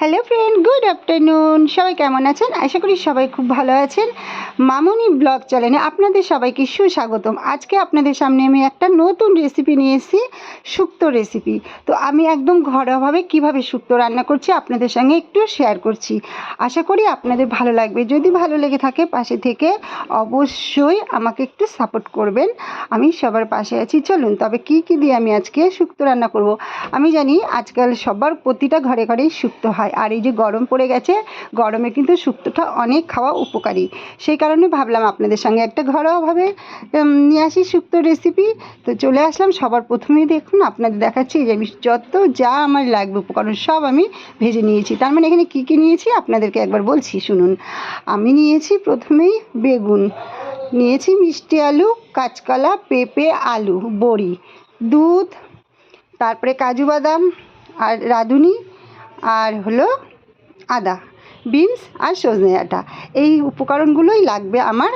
Hello friend, good afternoon. সবাই কেমন আছেন? আশা করি সবাই খুব ভালো আছেন। মামনি ব্লগ চ্যানেলে আপনাদের সবাইকে সুস্বাগতম। আজকে আপনাদের সামনে আমি একটা নতুন রেসিপি নিয়ে এসেছি, শুক্তো রেসিপি। তো আমি একদম ঘরোয়াভাবে কীভাবে শুক্তো রান্না করছি আপনাদের সঙ্গে একটু শেয়ার করছি। আশা করি আপনাদের ভালো লাগবে। যদি ভালো লেগে থাকে পাশে থেকে অবশ্যই আমাকে একটু সাপোর্ট করবেন। আমি সবার পাশে আছি। চলুন তবে কী কী দিয়ে আমি আজকে শুক্তো রান্না করব। আমি জানি আজকাল সবার প্রতিটা ঘরে ঘরেই শুক্তো হয়, আর এই যে গরম পড়ে গেছে, গরমে কিন্তু শুক্তোটা অনেক খাওয়া উপকারী। সেই কারণে ভাবলাম আপনাদের সঙ্গে একটা ঘরোয়াভাবে নিয়ে আসি শুক্তো রেসিপি। তো চলে আসলাম। সবার প্রথমেই দেখুন আপনাদের দেখাচ্ছি যে আমি যত যা আমার লাগবে উপকরণ সব আমি ভেজে নিয়েছি। তার মানে এখানে কী কী নিয়েছি আপনাদেরকে একবার বলছি শুনুন। আমি নিয়েছি প্রথমেই বেগুন, নিয়েছি মিষ্টি আলু, কাঁচকলা, পেঁপে, আলু, বড়ি, দুধ, তারপরে কাজু বাদাম আর রাঁধুনি, আর হলো আদা, বিনস আর সজনে ডাঁটা। এই উপকরণগুলোই লাগবে আমার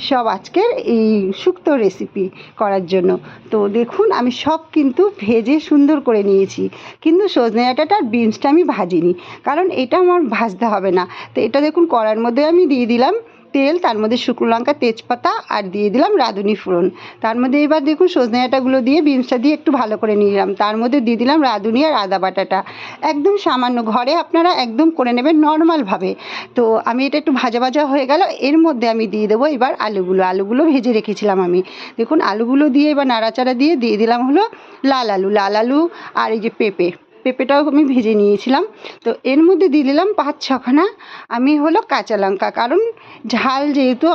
সব আজকের এই শুক্তো রেসিপি করার জন্য। তো দেখুন আমি সব কিন্তু ভেজে সুন্দর করে নিয়েছি, কিন্তু সজনে ডাঁটাটা আর বিনসটা আমি ভাজিনি, কারণ এটা আমার ভাজতে হবে না। তো এটা দেখুন কড়ার মধ্যে আমি দিয়ে দিলাম তেল, তার মধ্যে শুকনো লঙ্কা, তেজপাতা আর দিয়ে দিলাম রাঁধুনি ফোড়ন। তার মধ্যে এবার দেখুন সজনে ডাঁটাগুলো দিয়ে বিনসটা দিয়ে একটু ভালো করে নিলাম। তার মধ্যে দিয়ে দিলাম রাঁধুনি আর আদা বাটাটা, একদম সামান্য, ঘরে আপনারা একদম করে নেবেন নর্মালভাবে। তো আমি এটা একটু ভাজা ভাজা হয়ে গেল, এর মধ্যে আমি দিয়ে দেবো এবার আলুগুলো ভেজে রেখেছিলাম আমি। দেখুন আলুগুলো দিয়ে এবার নাড়াচাড়া দিয়ে দিলাম হলো লাল আলু আর এই যে পেঁপেটাও আমি ভেজে নিয়েছিলাম। তো এর মধ্যে দিয়ে দিলাম 5-6খানা আমি হলো কাঁচা লঙ্কা, কারণ ঝাল যেহেতু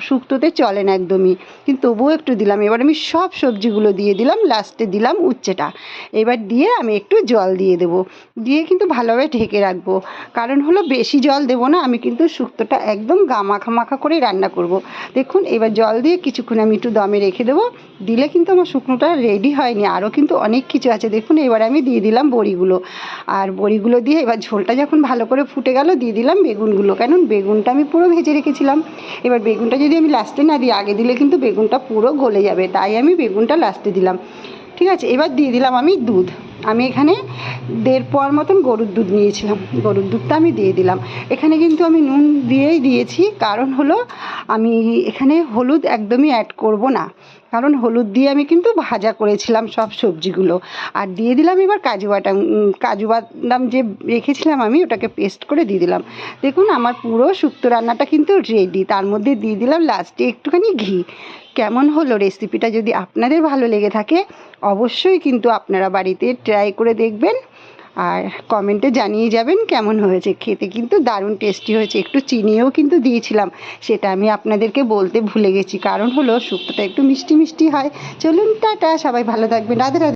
শুক্তোতে চলে না একদমই, কিন্তু তবুও একটু দিলাম। এবার আমি সব সবজিগুলো দিয়ে দিলাম, লাস্টে দিলাম উচ্ছেটা। এবার দিয়ে আমি একটু জল দিয়ে দেবো, দিয়ে কিন্তু ভালোভাবে ঢেকে রাখবো। কারণ হলো বেশি জল দেবো না, আমি কিন্তু শুক্তোটা একদম মাখা করেই রান্না করব। দেখুন এবার জল দিয়ে কিছুক্ষণ আমি একটু দমে রেখে দেবো। দিলে কিন্তু আমার শুকনোটা রেডি হয়নি, আরও কিন্তু অনেক কিছু আছে। দেখুন এবার আমি দিয়ে দিলাম বড়িগুলো, আর বড়িগুলো দিয়ে এবার ঝোলটা যখন ভালো করে ফুটে গেল দিয়ে দিলাম বেগুনগুলো, কারণ বেগুনটা আমি পুরো ভেজে রেখেছিলাম। এবার বেগুনটা যদি আমি লাস্টে না দিই, আগে দিলে কিন্তু বেগুনটা পুরো গলে যাবে, তাই আমি বেগুনটা লাস্টে দিলাম। ঠিক আছে, এবার দিয়ে দিলাম আমি দুধ। আমি এখানে 1.5 পোয়ার মতন গরুর দুধ নিয়েছিলাম, গরুর দুধটা আমি দিয়ে দিলাম। এখানে কিন্তু আমি নুন দিয়েই দিয়েছি, কারণ হলো আমি এখানে হলুদ একদমই অ্যাড করব না, কারণ হলুদ দিয়ে আমি কিন্তু ভাজা করেছিলাম সব সবজিগুলো। আর দিয়ে দিলাম এবার কাজু বাদাম যে রেখেছিলাম আমি, ওটাকে পেস্ট করে দিয়ে দিলাম। দেখুন আমার পুরো শুক্তো রান্নাটা কিন্তু রেডি। তার মধ্যে দিয়ে দিলাম লাস্টে একটুখানি ঘি। কেমন হলো রেসিপিটা? যদি আপনাদের ভালো লেগে থাকে অবশ্যই কিন্তু আপনারা বাড়িতে ট্রাই করে দেখবেন, আর কমেন্টে জানিয়ে যাবেন কেমন হয়েছে। খেতে কিন্তু দারুণ টেস্টি হয়েছে। একটু চিনিও কিন্তু দিয়েছিলাম, সেটা আমি আপনাদেরকে বলতে ভুলে গেছি, কারণ হলো শুক্তোটা একটু মিষ্টি হয়। চলুন টাটা, সবাই ভালো থাকবেন, রাধে রাধে।